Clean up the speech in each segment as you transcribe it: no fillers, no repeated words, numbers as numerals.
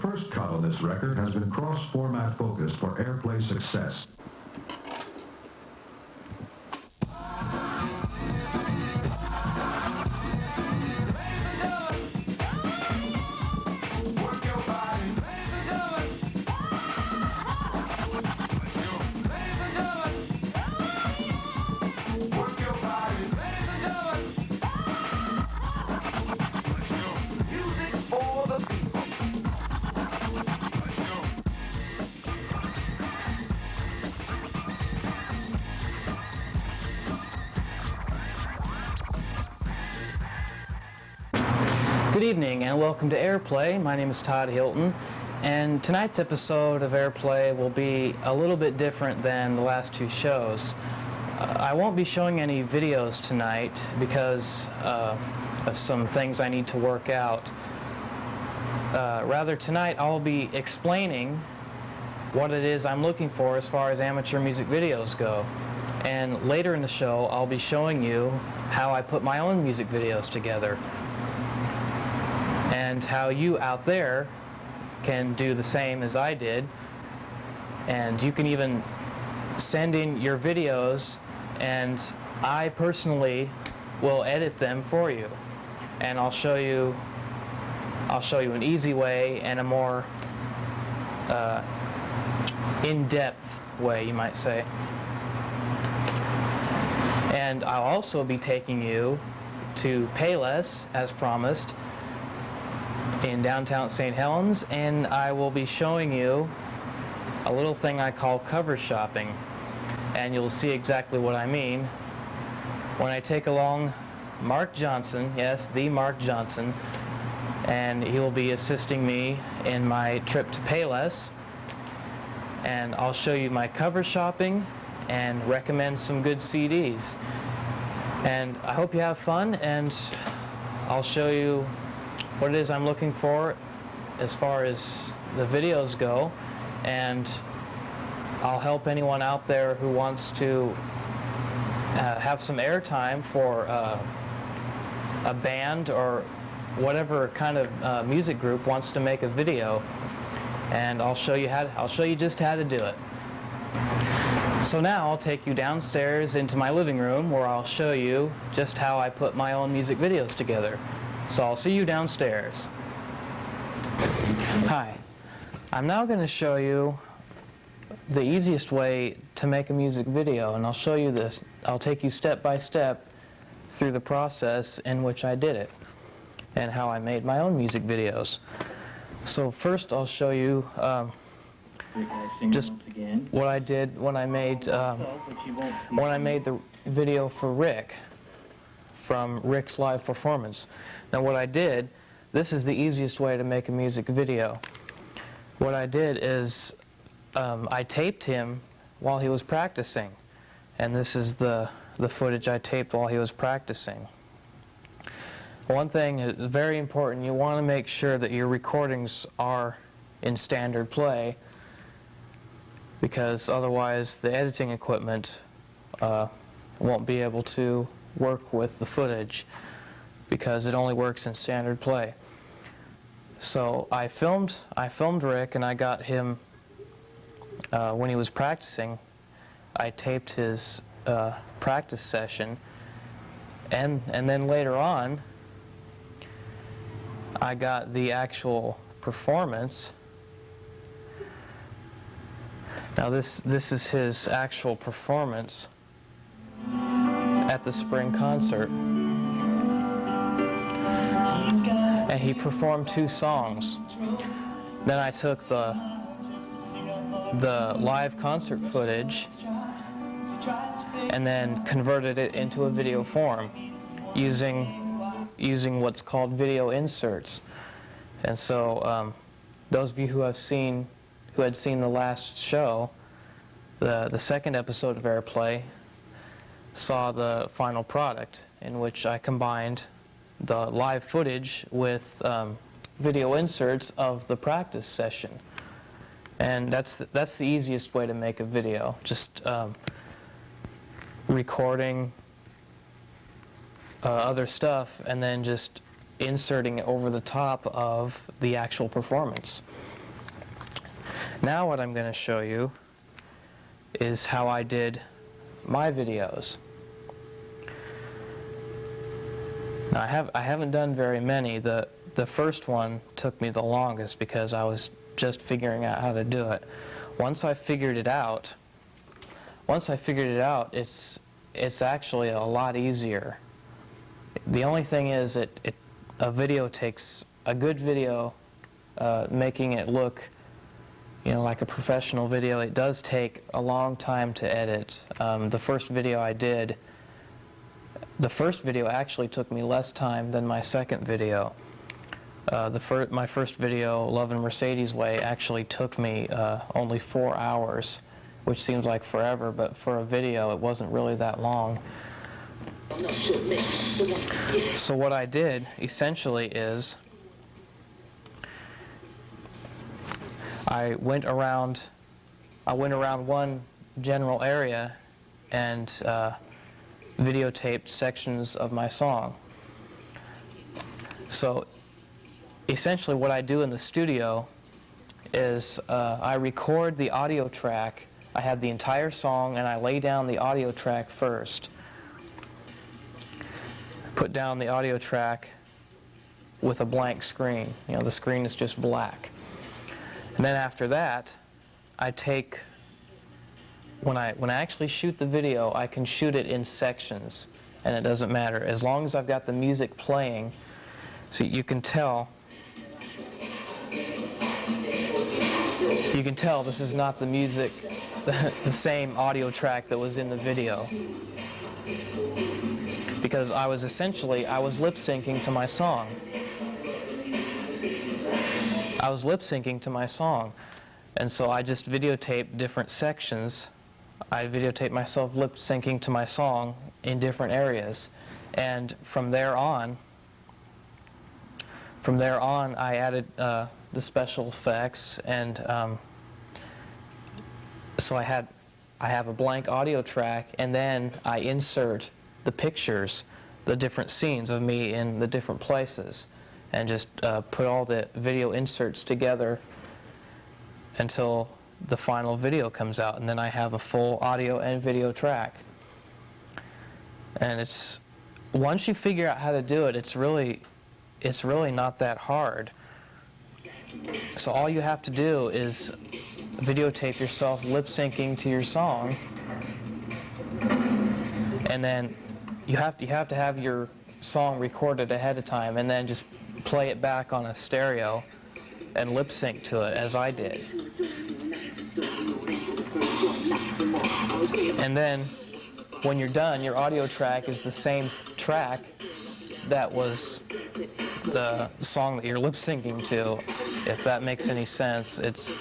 first cut on this record has been cross-format focused for Airplay success. Good evening and welcome to Airplay. My name is Todd Hilton, and tonight's episode of Airplay will be a little bit different than the last two shows. I won't be showing any videos tonight because of some things I need to work out. Rather, tonight I'll be explaining what it is I'm looking for as far as amateur music videos go. And later in the show I'll be showing you how I put my own music videos together, and how you out there can do the same as I did. And you can even send in your videos and I personally will edit them for you, and I'll show you an easy way and a more in-depth way, you might say. And I'll also be taking you to Payless as promised in downtown St. Helens, and I will be showing you a little thing I call cover shopping, and you'll see exactly what I mean when I take along Mark Johnson, yes, the Mark Johnson, and he will be assisting me in my trip to Payless, and I'll show you my cover shopping and recommend some good CDs. And I hope you have fun, and I'll show you what it is I'm looking for as far as the videos go, and I'll help anyone out there who wants to have some airtime for a band or whatever kind of music group wants to make a video, and I'll show you just how to do it. So now I'll take you downstairs into my living room where I'll show you just how I put my own music videos together. So I'll see you downstairs. Hi. I'm now going to show you the easiest way to make a music video, and I'll show you this. I'll take you step by step through the process in which I did it and how I made my own music videos. So first I'll show you just what I did when I made the video for Rick, from Rick's live performance. Now what I did, this is the easiest way to make a music video. What I did is I taped him while he was practicing, and this is the footage I taped while he was practicing. One thing is very important: you want to make sure that your recordings are in standard play, because otherwise the editing equipment won't be able to work with the footage, because it only works in standard play. So I filmed Rick, and I got him when he was practicing. I taped his practice session, and then later on I got the actual performance. Now this is his actual performance at the spring concert. And he performed 2 songs. Then I took the live concert footage and then converted it into a video form using what's called video inserts. And so those of you who had seen the last show, the second episode of Airplay, saw the final product, in which I combined the live footage with video inserts of the practice session. And that's the easiest way to make a video, just recording other stuff and then just inserting it over the top of the actual performance. Now what I'm going to show you is how I did my videos. Now I haven't done very many. The first one took me the longest because I was just figuring out how to do it. Once I figured it out, it's actually a lot easier. The only thing is a video takes a good video, making it look, you know, like a professional video. It does take a long time to edit. The first video actually took me less time than my second video. My first video, Lovin' Mercedes Way, actually took me only 4 hours, which seems like forever, but for a video it wasn't really that long. So what I did essentially is I went around one general area and videotaped sections of my song. So essentially what I do in the studio is I record the audio track. I have the entire song and I lay down the audio track first. Put down the audio track with a blank screen. You know, the screen is just black. And then after that, when I actually shoot the video, I can shoot it in sections, and it doesn't matter as long as I've got the music playing. So you can tell this is not the music, the same audio track that was in the video, because I was lip syncing to my song. And so I just videotaped different sections. I videotaped myself lip syncing to my song in different areas, and from there on I added the special effects, and so I have a blank audio track, and then I insert the pictures, the different scenes of me in the different places, and just put all the video inserts together until the final video comes out, and then I have a full audio and video track. And once you figure out how to do it, it's really not that hard. So all you have to do is videotape yourself lip syncing to your song, and then you have to have your song recorded ahead of time, and then just play it back on a stereo and lip sync to it, as I did. And then when you're done, your audio track is the same track that was the song that you're lip syncing to, if that makes any sense. It's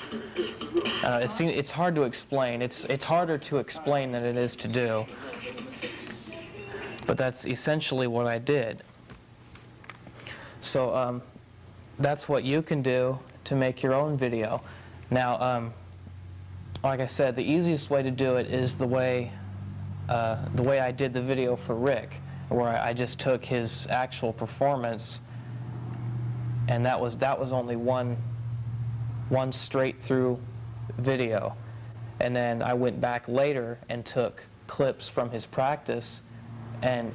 hard to explain. It's harder to explain than it is to do. But that's essentially what I did. So that's what you can do to make your own video. Now, like I said, the easiest way to do it is the way I did the video for Rick, where I just took his actual performance, and that was only one straight through video. And then I went back later and took clips from his practice and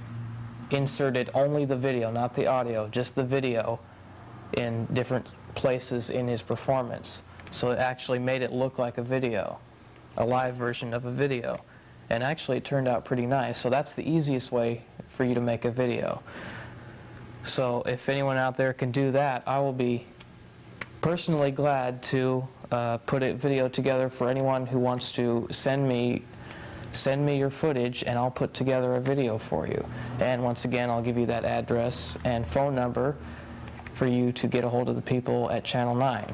inserted only the video, not the audio, just the video in different places in his performance. So it actually made it look like a video, a live version of a video. And actually it turned out pretty nice. So that's the easiest way for you to make a video. So if anyone out there can do that, I will be personally glad to put a video together for anyone who wants to send me your footage, and I'll put together a video for you. And once again, I'll give you that address and phone number for you to get a hold of the people at Channel 9.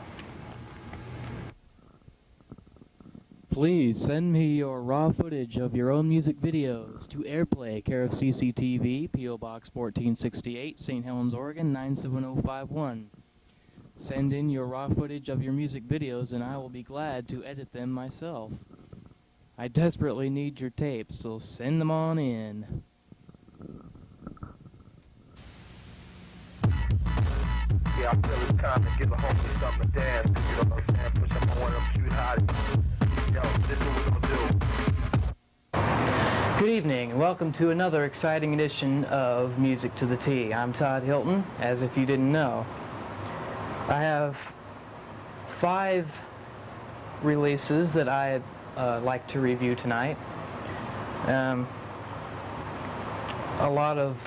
Please send me your raw footage of your own music videos to Airplay, care of CCTV, P.O. Box 1468, St. Helens, Oregon 97051. Send in your raw footage of your music videos and I will be glad to edit them myself. I desperately need your tapes, so send them on in. Yeah, I feel it's time to give a homie something to dance to, you know what I'm saying? Put some more of them cute hotties. Yo, this is what we're gonna do. Good evening, and welcome to another exciting edition of Music to the T. I'm Todd Hilton, as if you didn't know. I have 5 releases that I'd like to review tonight. A lot of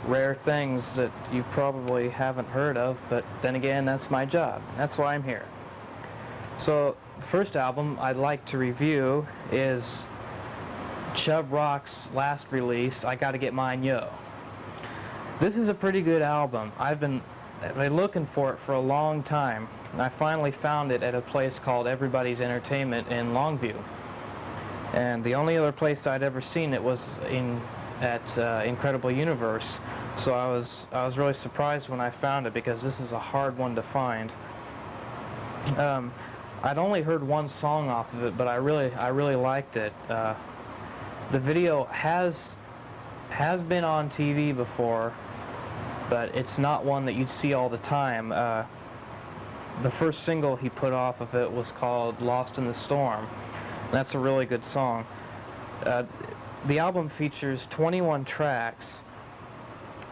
rare things that you probably haven't heard of, but then again, that's my job. That's why I'm here. So, the first album I'd like to review is Chub Rocks' last release, I Gotta Get Mine Yo. This is a pretty good album. I've been looking for it for a long time. I finally found it at a place called Everybody's Entertainment in Longview. And the only other place I'd ever seen it was at Incredible Universe. So I was really surprised when I found it, because this is a hard one to find. I'd only heard one song off of it, but I really liked it. The video has been on TV before, but it's not one that you'd see all the time. The first single he put off of it was called Lost in the Storm. That's a really good song. The album features 21 tracks,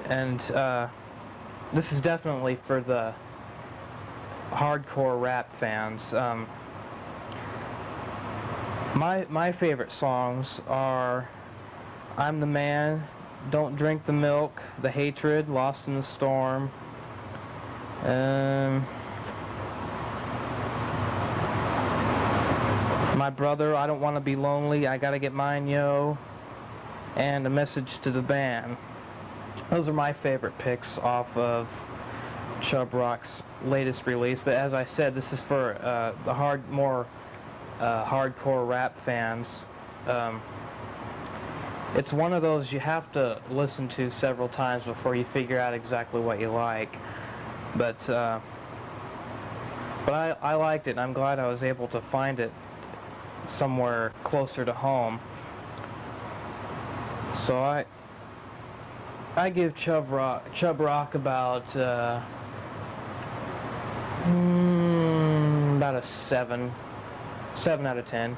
and this is definitely for the hardcore rap fans. My favorite songs are I'm the Man, Don't Drink the Milk, The Hatred, Lost in the Storm, My Brother, I Don't Want to Be Lonely, I Gotta Get Mine Yo, and A Message to the Band. Those are my favorite picks off of Chub Rock's latest release, but as I said, this is for the hardcore rap fans. It's one of those you have to listen to several times before you figure out exactly what you like. But I liked it, and I'm glad I was able to find it somewhere closer to home. So I give Chub Rock about a 7 out of 10.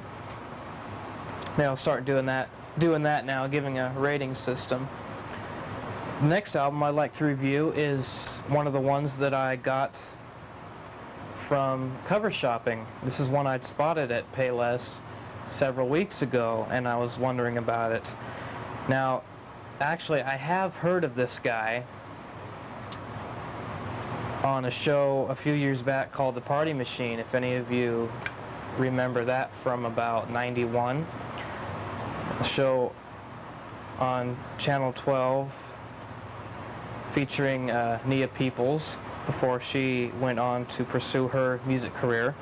Maybe I'll start doing that now, giving a rating system. The next album I'd like to review is one of the ones that I got from cover shopping. This is one I'd spotted at Payless several weeks ago, and I was wondering about it. Now, actually, I have heard of this guy on a show a few years back called The Party Machine, if any of you remember that from about 91. A show on Channel 12 featuring Nia Peoples before she went on to pursue her music career.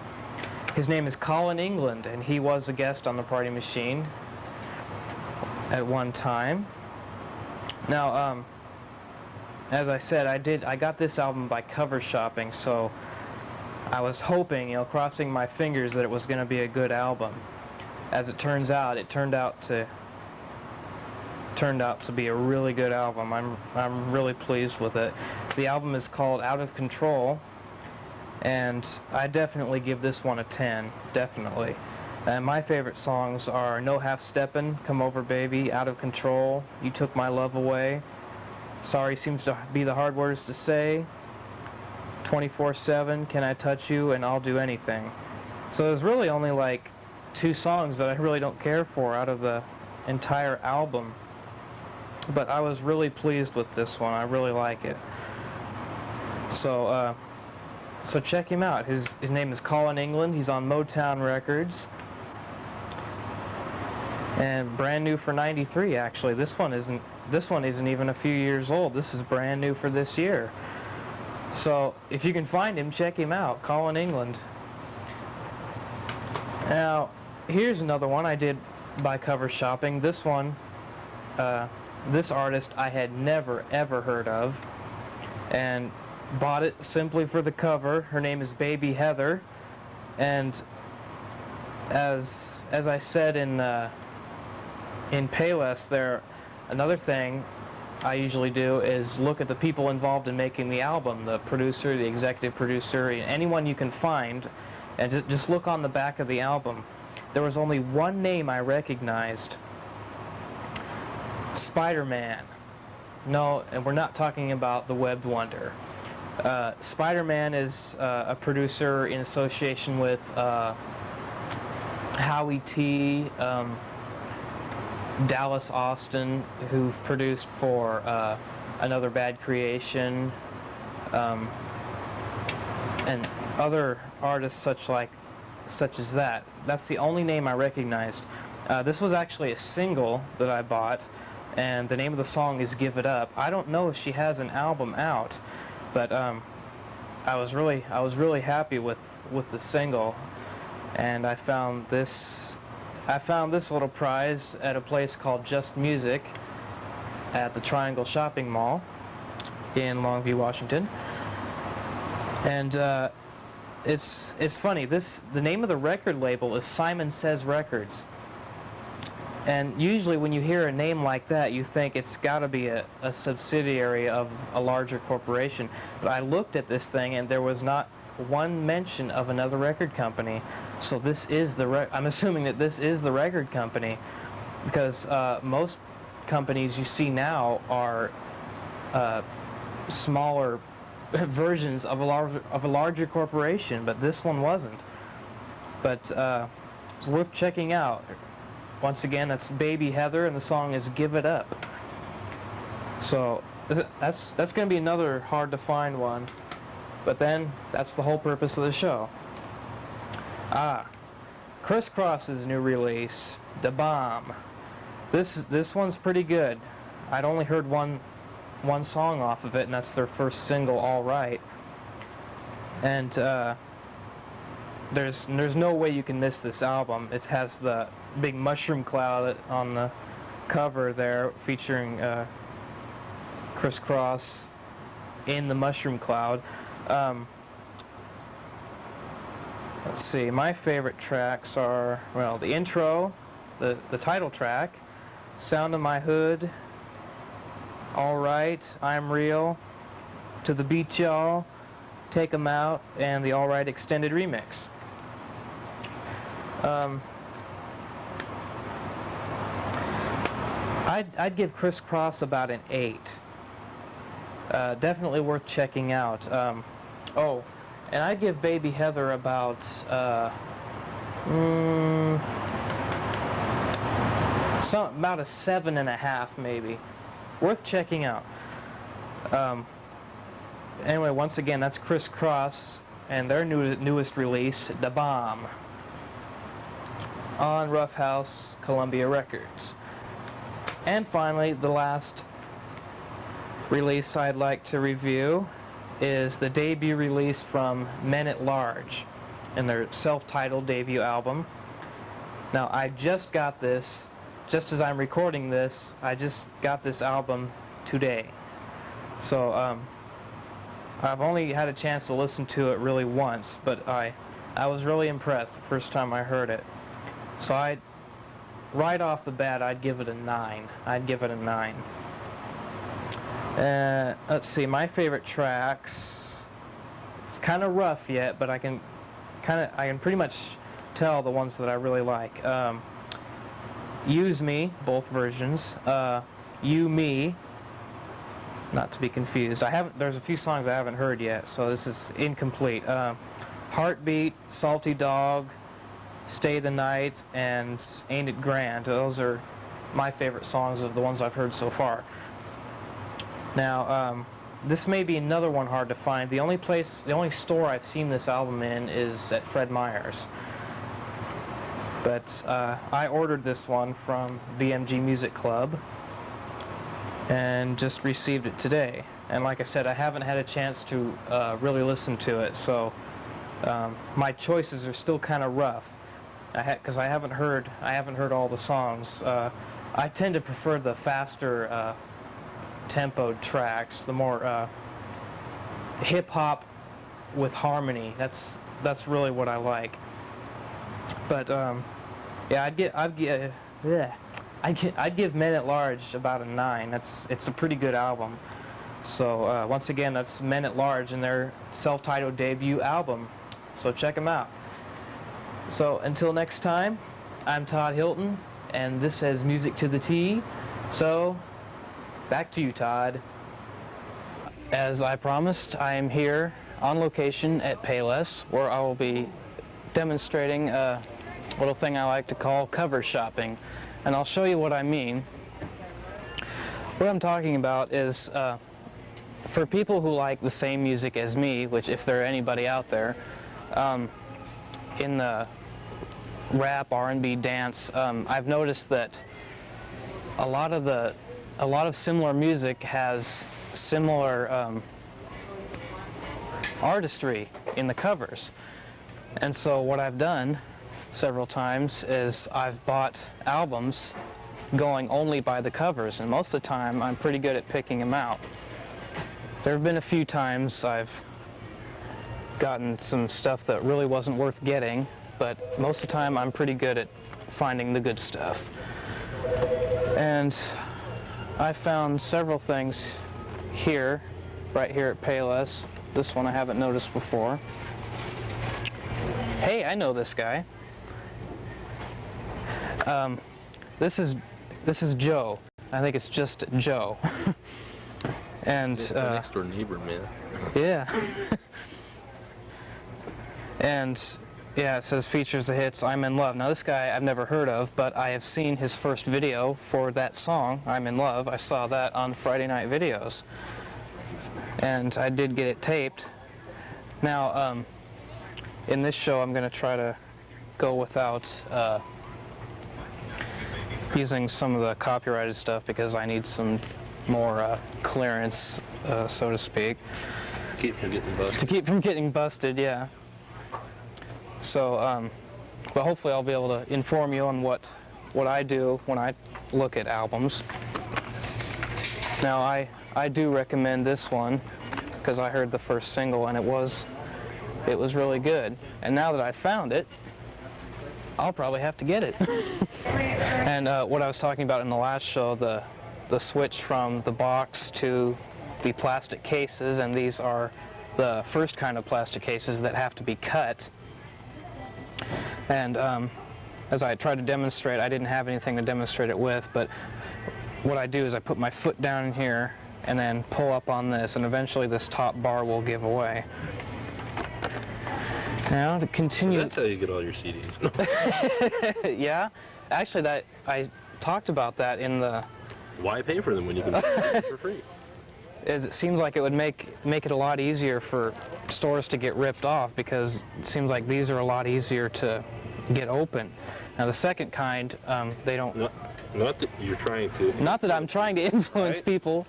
His name is Colin England, and he was a guest on The Party Machine at one time. Now, as I said, I got this album by cover shopping, so I was hoping, crossing my fingers, that it was going to be a good album. As it turns out, it turned out to be a really good album. I'm really pleased with it. The album is called Out of Control, and I definitely give this one a 10, definitely. And my favorite songs are No Half Steppin', Come Over Baby, Out of Control, You Took My Love Away, Sorry Seems to Be the Hard Words to Say, 24/7, Can I Touch You, and I'll Do Anything. So there's really only like 2 songs that I really don't care for out of the entire album. But I was really pleased with this one. I really like it. So check him out. His name is Colin England. He's on Motown Records. And brand new for '93, actually. This one isn't even a few years old. This is brand new for this year. So if you can find him, check him out, Colin England. Now, here's another one I did by cover shopping. This one, this artist I had never ever heard of, and bought it simply for the cover. Her name is Baby Heather, and as I said in Payless there, another thing I usually do is look at the people involved in making the album, the producer, the executive producer, anyone you can find, and just look on the back of the album. There was only one name I recognized. Spider-Man. No, and we're not talking about the Webbed Wonder. Spider-Man is a producer in association with Howie T, Dallas Austin, who produced for Another Bad Creation, and other artists such as that. That's the only name I recognized. This was actually a single that I bought, and the name of the song is "Give It Up." I don't know if she has an album out, but I was really happy with the single, and I found this little prize at a place called Just Music at the Triangle Shopping Mall in Longview, Washington. And it's funny. The name of the record label is Simon Says Records. And usually when you hear a name like that, you think it's got to be a subsidiary of a larger corporation. But I looked at this thing, and there was not one mention of another record company. So this is I'm assuming that this is the record company, because most companies you see now are smaller versions of a larger corporation, but this one wasn't. But it's worth checking out. Once again, that's Baby Heather, and the song is "Give It Up." So that's going to be another hard to find one. But then that's the whole purpose of the show. Cris Cross's new release, "Da Bomb." This one's pretty good. I'd only heard one song off of it, and that's their first single, "All Right." And there's no way you can miss this album. It has the big mushroom cloud on the cover there, featuring Cris Cross in the mushroom cloud. Let's see, my favorite tracks are, well, the intro, the title track, "Sound of My Hood," "All Right," "I'm Real," "To the Beat Y'all," "Take 'Em Out," and the "All Right" extended remix. I'd give Cris Cross about an 8. Definitely worth checking out. Oh, and I'd give Baby Heather about about a 7.5 maybe. Worth checking out. Anyway, once again, that's Cris Cross and their newest release, "Da Bomb," on Rough House Columbia Records. And finally, the last release I'd like to review is the debut release from Men at Large and their self-titled debut album. Now, I just got this, just as I'm recording this, I just got this album today. So, I've only had a chance to listen to it really once, but I was really impressed the first time I heard it. So right off the bat, I'd give it a 9. I'd give it a 9. Let's see, my favorite tracks. It's kind of rough yet, but I can pretty much tell the ones that I really like. "Use Me," both versions. "You Me," not to be confused. There's a few songs I haven't heard yet, so this is incomplete. "Heartbeat," "Salty Dog," "Stay the Night," and "Ain't It Grand." Those are my favorite songs of the ones I've heard so far. Now, this may be another one hard to find. The only store I've seen this album in is at Fred Meyer's. But I ordered this one from BMG Music Club and just received it today. And like I said, I haven't had a chance to really listen to it, so my choices are still kind of rough. Because I haven't heard all the songs. I tend to prefer the faster tempoed tracks, the more hip hop with harmony. That's really what I like. But yeah, I'd give Men at Large about a 9. It's a pretty good album. So once again, that's Men at Large and their self-titled debut album. So check them out. So until next time, I'm Todd Hilton, and this is Music to the T. So back to you, Todd. As I promised, I am here on location at Payless, where I will be demonstrating a little thing I like to call cover shopping. And I'll show you what I mean. What I'm talking about is for people who like the same music as me, which if there are anybody out there, in the rap, R&B, dance, I've noticed that a lot of similar music has similar artistry in the covers. And so what I've done several times is I've bought albums going only by the covers, and most of the time I'm pretty good at picking them out. There have been a few times I've gotten some stuff that really wasn't worth getting, but most of the time I'm pretty good at finding the good stuff. And I found several things here, right here at Payless. This one I haven't noticed before. Hey, I know this guy. This is Joe. I think it's just Joe. And the next door neighbor, man. yeah. And yeah, it says features the hits I'm in Love. Now this guy I've never heard of, but I have seen his first video for that song, I'm in Love. I saw that on Friday Night Videos. And I did get it taped. Now, in this show I'm going to try to go without using some of the copyrighted stuff because I need some more clearance, so to speak. Keep from getting busted. To keep from getting busted, yeah. So, but hopefully I'll be able to inform you on what I do when I look at albums. Now, I do recommend this one because I heard the first single and it was really good. And now that I found it, I'll probably have to get it. And what I was talking about in the last show, the switch from the box to the plastic cases, and these are the first kind of plastic cases that have to be cut. And as I tried to demonstrate, I didn't have anything to demonstrate it with, but what I do is I put my foot down in here and then pull up on this, and eventually this top bar will give away. Now to continue. That's how you get all your CDs. Yeah, actually I talked about that in the. Why pay for them when you can get them for free? As it seems like it would make it a lot easier for stores to get ripped off, because it seems like these are a lot easier to get open. Now the second kind, they don't. Not that you're trying to. Not that I'm trying to influence right? people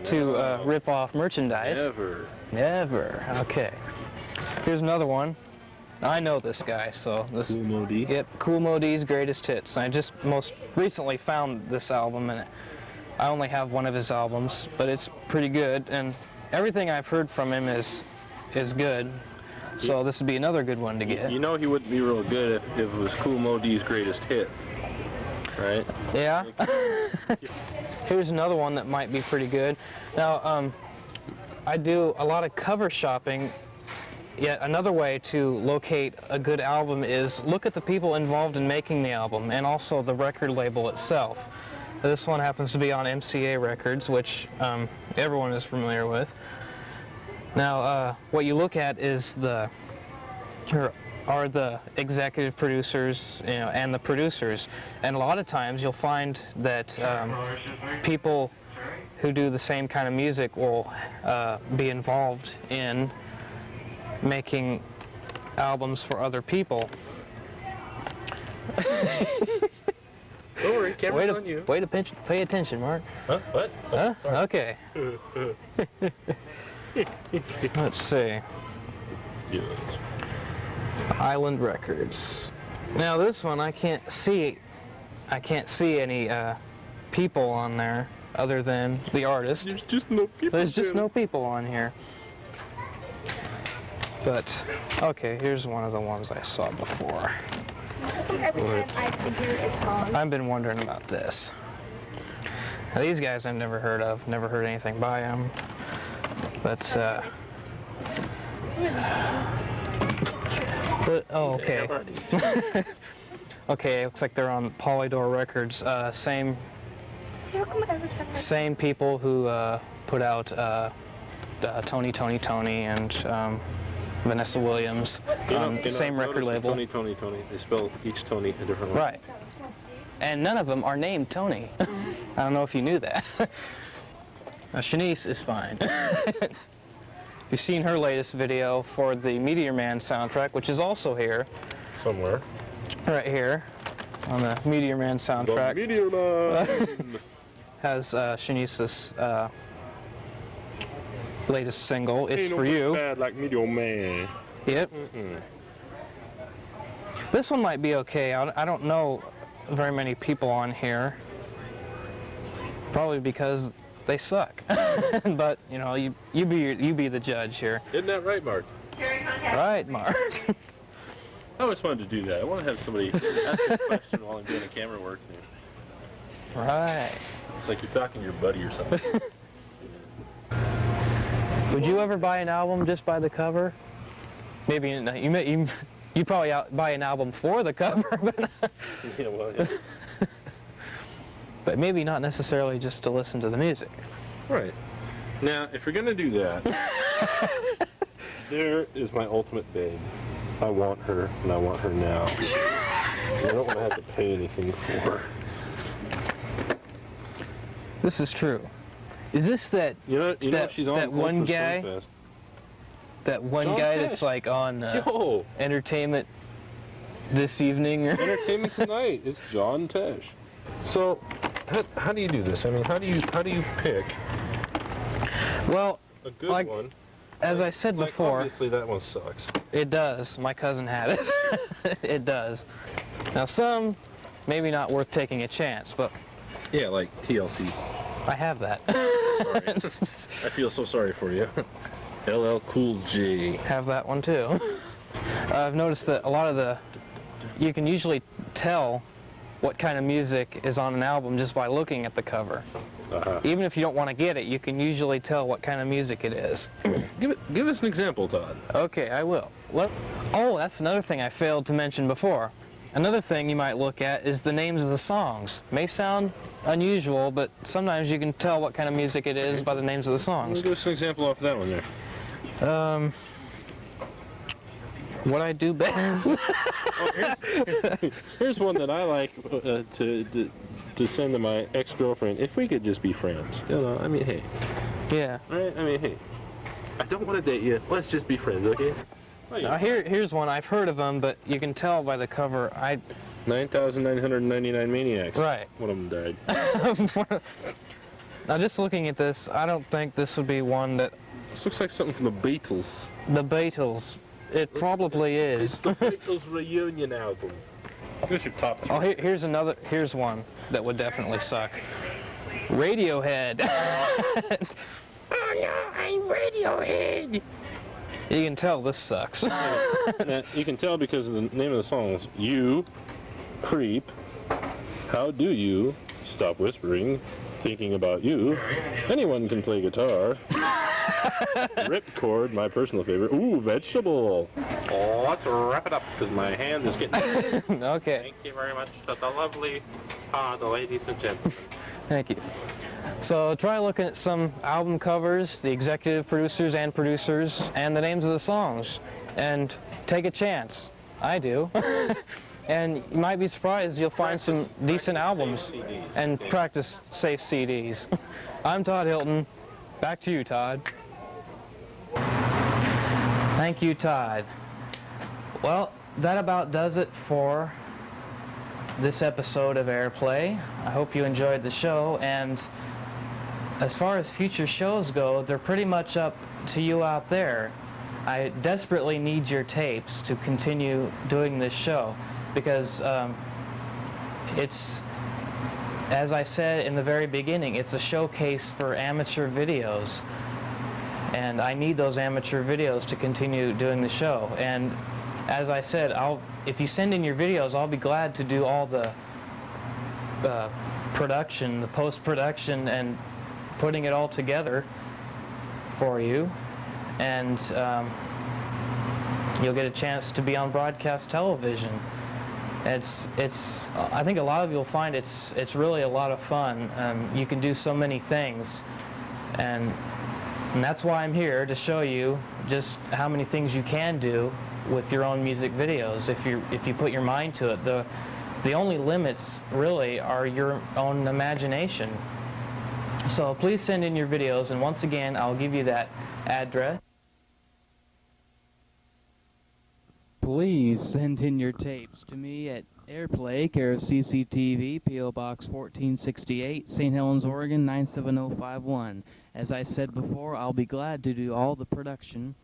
to rip off merchandise. Never. Never. Okay. Here's another one. I know this guy, so this. Kool Moe Dee? Yep, Kool Moe Dee's Greatest Hits. I just most recently found this album, and I only have one of his albums, but it's pretty good, and everything I've heard from him is good. So this would be another good one to get. You know he wouldn't be real good if it was Kool Moe Dee's Greatest Hit, right? Yeah. Here's another one that might be pretty good. Now, I do a lot of cover shopping. Yet another way to locate a good album is look at the people involved in making the album, and also the record label itself. This one happens to be on MCA Records, which everyone is familiar with. Now, what you look at is are the executive producers, and the producers. And a lot of times you'll find that people who do the same kind of music will be involved in making albums for other people. Don't worry, camera's on you. Way to pay attention, Mark. Huh? What? Huh? Okay. Let's see. Yes. Island Records. Now this one I can't see any people on there other than the artist. There's just no people. There's just no people on here. But okay, here's one of the ones I saw before. Every time I figure it's gone. I've been wondering about this. Now, these guys I've never heard of, never heard anything by them. But, oh, okay. Okay, looks like they're on Polydor Records. Same people who put out Tony and Vanessa Williams. Same record label. Tony. They spell each Tony a different way. Right. And none of them are named Tony. I don't know if you knew that. Shanice is fine. You've seen her latest video for the Meteor Man soundtrack, which is also here. Somewhere. Right here on the Meteor Man soundtrack. The Meteor Man! Has Shanice's latest single, It's Ain't For no You. Bad like Meteor Man. Yep. This one might be okay. I don't know very many people on here. Probably because they suck. But you know, you be the judge here. Isn't that right, Mark? Right, Mark. I always wanted to do that. I want to have somebody ask me a question while I'm doing a camera work. Right. It's like you're talking to your buddy or something. Would you ever buy an album just by the cover? Maybe you probably buy an album for the cover, but Yeah, well, yeah. but maybe not necessarily just to listen to the music. Right. Now, if you're going to do that, there is my ultimate babe. I want her, and I want her now. I don't want to have to pay anything for her. This is true. Is this that You know, she's on that one Ultra guy? Stormfest. That one John guy Cash. that's like on Yo, Entertainment This Evening? Entertainment Tonight. It's John Tesh. So, how do you do this? I mean, how do you pick Well, a good like, one? as I said Like, before, obviously that one sucks. it does. My cousin had it. It does. Now some, maybe not worth taking a chance, but Yeah, like TLC. I have that. Sorry. I feel so sorry for you. LL Cool J. Have that one too. I've noticed that a lot of you can usually tell what kind of music is on an album just by looking at the cover. Uh-huh. Even if you don't want to get it, you can usually tell what kind of music it is. Give us an example, Todd. Okay, I will. Oh, that's another thing I failed to mention before. Another thing you might look at is the names of the songs. May sound unusual, but sometimes you can tell what kind of music it is by the names of the songs. Give us an example off of that one there. What I do best. Here's one that I like to send to my ex-girlfriend. If we could just be friends, you know. I mean, hey, Yeah. right? I mean, hey, I don't want to date you. Let's just be friends, okay? Oh, yeah. Now here's one. I've heard of them, but you can tell by the cover. 9,999 Maniacs. Right. One of them died. Now just looking at this, I don't think this would be one that This looks like something from the Beatles. the Beatles. It probably is. It's the Beatles reunion album. Here's your top three. Oh, here's one that would definitely suck. Radiohead. Oh no, I'm Radiohead. You can tell this sucks. Now, you can tell because of the name of the songs. You, Creep, How Do You, Stop Whispering, Thinking About You, Anyone Can Play Guitar, Ripcord, my personal favorite, ooh, Vegetable. Oh, let's wrap it up because my hand is getting... Okay, Thank you very much to the lovely, the ladies and gentlemen. thank you. So try looking at some album covers, the executive producers, and the names of the songs, and take a chance. I do. And you might be surprised you'll find some decent albums and practice safe CDs. I'm Todd Hilton. Back to you, Todd. Thank you, Todd. Well, that about does it for this episode of Airplay. I hope you enjoyed the show, and as far as future shows go, they're pretty much up to you out there. I desperately need your tapes to continue doing this show because it's, as I said in the very beginning, it's a showcase for amateur videos. And I need those amateur videos to continue doing the show. And as I said, if you send in your videos, I'll be glad to do all the production, the post-production, and putting it all together for you. And you'll get a chance to be on broadcast television. I think a lot of you will find it's really a lot of fun. You can do so many things, and that's why I'm here, to show you just how many things you can do with your own music videos if you put your mind to it. The only limits really are your own imagination. So please send in your videos, and once again I'll give you that address. Please send in your tapes to me at Airplay, care of CCTV, P.O. Box 1468, St. Helens, Oregon 97051. As I said before, I'll be glad to do all the production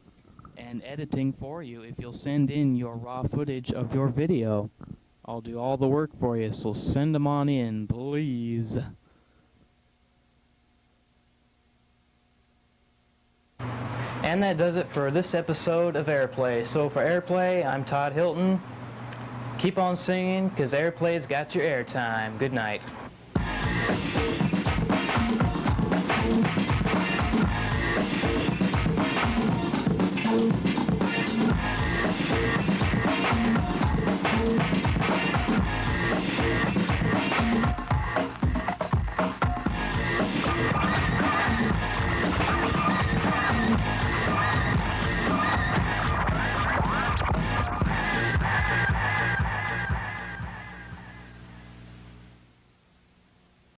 and editing for you if you'll send in your raw footage of your video. I'll do all the work for you, so send them on in, please. And that does it for this episode of Airplay. So for Airplay, I'm Todd Hilton. Keep on singing, because Airplay's got your airtime. Good night. Thank you.